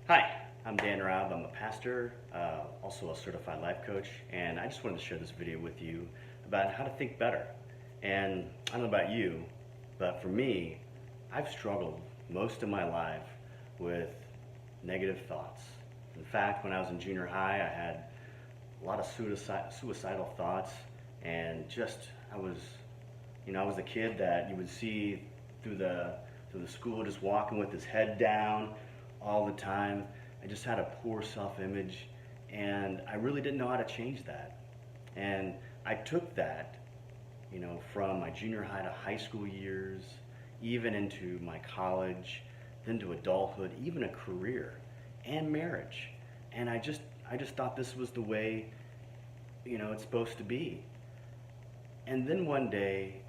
Hi, I'm Dan Raub. I'm a pastor, also a certified life coach, and I just wanted to share this video with you about how to think better. And I don't know about you, but for me, I've struggled most of my life with negative thoughts. In fact, when I was in junior high, I had a lot of suicidal thoughts, and I was, I was the kid that you would see through the school just walking with his head down all the time. I just had a poor self-image, and I really didn't know how to change that. And I took that, from my junior high to high school years, even into my college, then to adulthood, even a career and marriage. And I just thought this was the way, it's supposed to be. And then one day,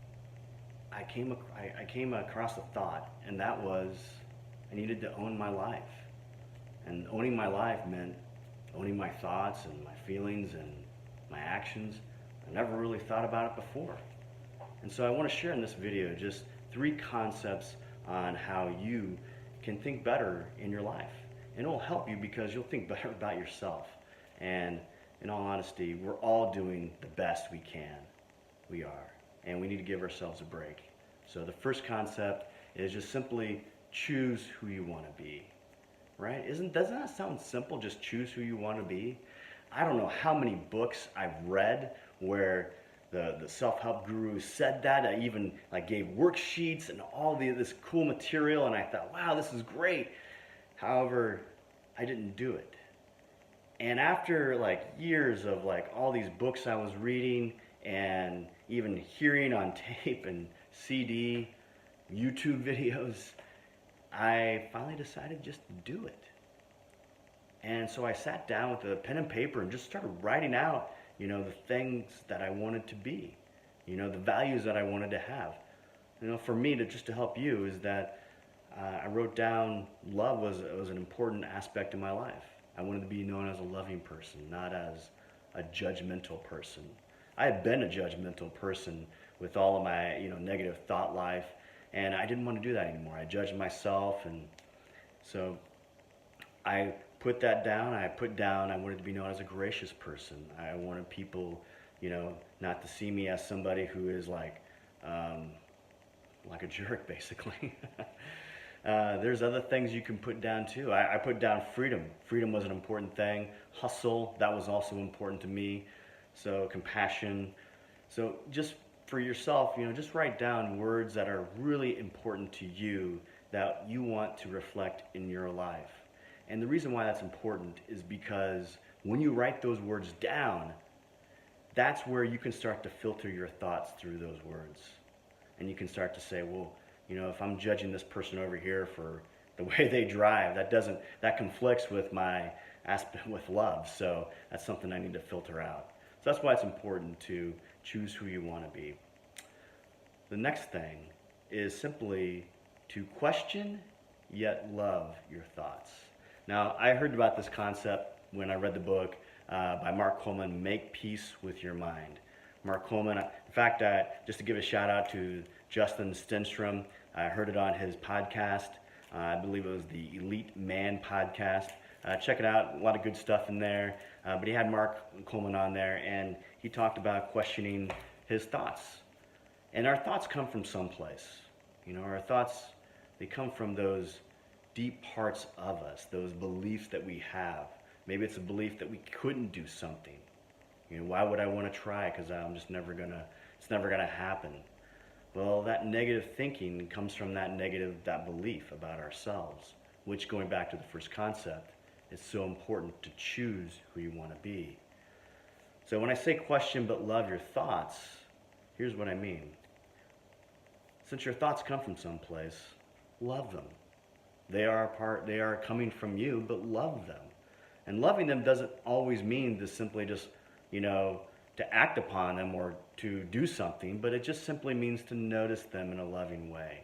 I came across a thought, and that was I needed to own my life. And owning my life meant owning my thoughts and my feelings and my actions. I never really thought about it before. And so I want to share in this video just 3 concepts on how you can think better in your life. And it'll help you because you'll think better about yourself. And in all honesty, we're all doing the best we can. We are. And we need to give ourselves a break. So the first concept is just simply choose who you want to be. Right? Doesn't that sound simple? Just choose who you want to be. I don't know how many books I've read where the self-help gurus said that. I even gave worksheets and all this cool material, and I thought, wow, this is great. However, I didn't do it. And after years of all these books I was reading and even hearing on tape and CD, YouTube videos, I finally decided just to do it. And so I sat down with a pen and paper and just started writing out, the things that I wanted to be, the values that I wanted to have. For me, to help you, is that I wrote down love was an important aspect in my life. I wanted to be known as a loving person, not as a judgmental person. I had been a judgmental person with all of my, negative thought life, and I didn't want to do that anymore. I judged myself, and so I put that down. I put down I wanted to be known as a gracious person. I wanted people, not to see me as somebody who is like a jerk, basically. There's other things you can put down too. I put down freedom. Freedom was an important thing. Hustle, that was also important to me. So compassion. So just for yourself, just write down words that are really important to you that you want to reflect in your life. And the reason why that's important is because when you write those words down, that's where you can start to filter your thoughts through those words. And you can start to say, well, if I'm judging this person over here for the way they drive, that conflicts with my aspect with love. So that's something I need to filter out. So that's why it's important to choose who you want to be. The next thing is simply to question yet love your thoughts. Now, I heard about this concept when I read the book by Mark Coleman, Make Peace with Your Mind. Mark Coleman, in fact, just to give a shout out to Justin Stenstrom, I heard it on his podcast. I believe it was the Elite Man podcast. Check it out, a lot of good stuff in there. But he had Mark Coleman on there, and he talked about questioning his thoughts. And our thoughts come from someplace. Our thoughts, they come from those deep parts of us, those beliefs that we have. Maybe it's a belief that we couldn't do something. Why would I want to try? Because it's never gonna happen. Well, that negative thinking comes from that belief about ourselves, which, going back to the first concept, is so important to choose who you want to be. So when I say question but love your thoughts, here's what I mean. Since your thoughts come from someplace, love them. They are coming from you, but love them. And loving them doesn't always mean to simply just, to act upon them or to do something, but it just simply means to notice them in a loving way.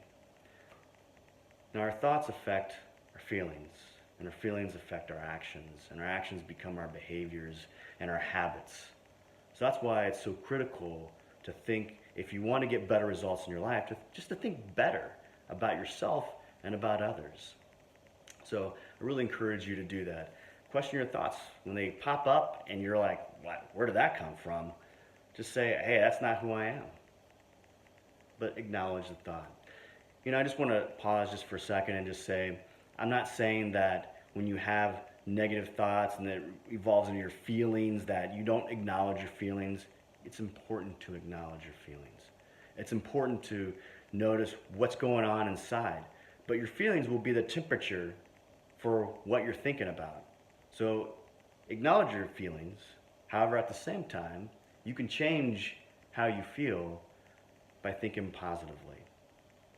Now, our thoughts affect our feelings, and our feelings affect our actions, and our actions become our behaviors and our habits. So that's why it's so critical to think, if you want to get better results in your life, just to think better about yourself and about others. So I really encourage you to do that. Question your thoughts. When they pop up and you're like, what, where did that come from? Just say, hey, that's not who I am. But acknowledge the thought. I just want to pause just for a second and just say, I'm not saying that when you have negative thoughts and it evolves into your feelings that you don't acknowledge your feelings. It's important to acknowledge your feelings. It's important to notice what's going on inside. But your feelings will be the temperature for what you're thinking about. So acknowledge your feelings. However, at the same time, you can change how you feel by thinking positively.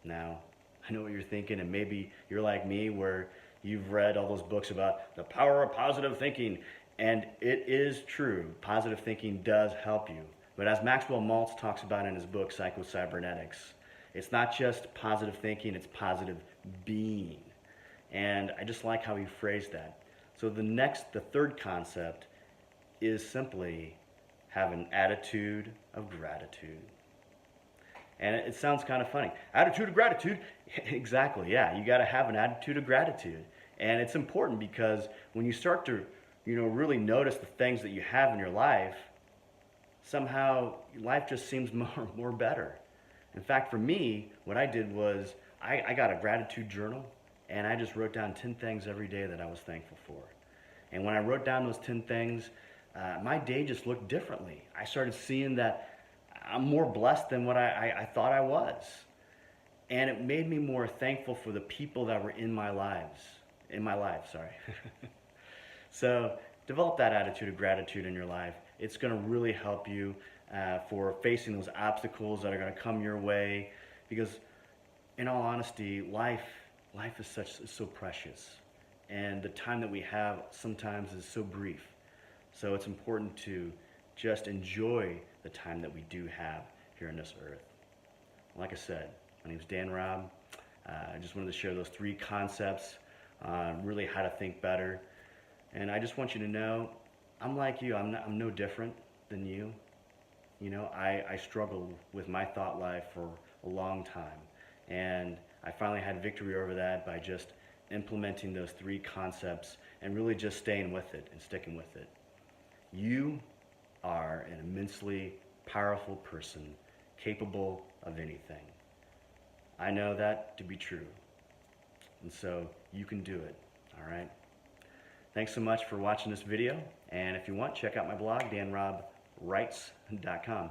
Now, I know what you're thinking, and maybe you're like me where you've read all those books about the power of positive thinking, and it is true. Positive thinking does help you. But as Maxwell Maltz talks about in his book, Psycho-Cybernetics, it's not just positive thinking, it's positive being. And I just like how he phrased that. So the third concept is simply have an attitude of gratitude. And it sounds kind of funny. Attitude of gratitude? Exactly, yeah. You got to have an attitude of gratitude. And it's important because when you start to, really notice the things that you have in your life, somehow life just seems more better. In fact, for me, what I did was I got a gratitude journal, and I just wrote down 10 things every day that I was thankful for. And when I wrote down those 10 things, my day just looked differently. I started seeing that I'm more blessed than what I thought I was. And it made me more thankful for the people that were in my life. So develop that attitude of gratitude in your life. It's going to really help you for facing those obstacles that are going to come your way. Because in all honesty, life is so precious. And the time that we have sometimes is so brief. So it's important to just enjoy the time that we do have here on this earth. Like I said, my name's Dan Robb. I just wanted to share those 3 concepts on really how to think better. And I just want you to know, I'm like you. I'm no different than you. I struggled with my thought life for a long time. And I finally had victory over that by just implementing those 3 concepts and really just staying with it and sticking with it. You are an immensely powerful person, capable of anything. I know that to be true. And so you can do it, all right? Thanks so much for watching this video. And if you want, check out my blog, danrobwrites.com.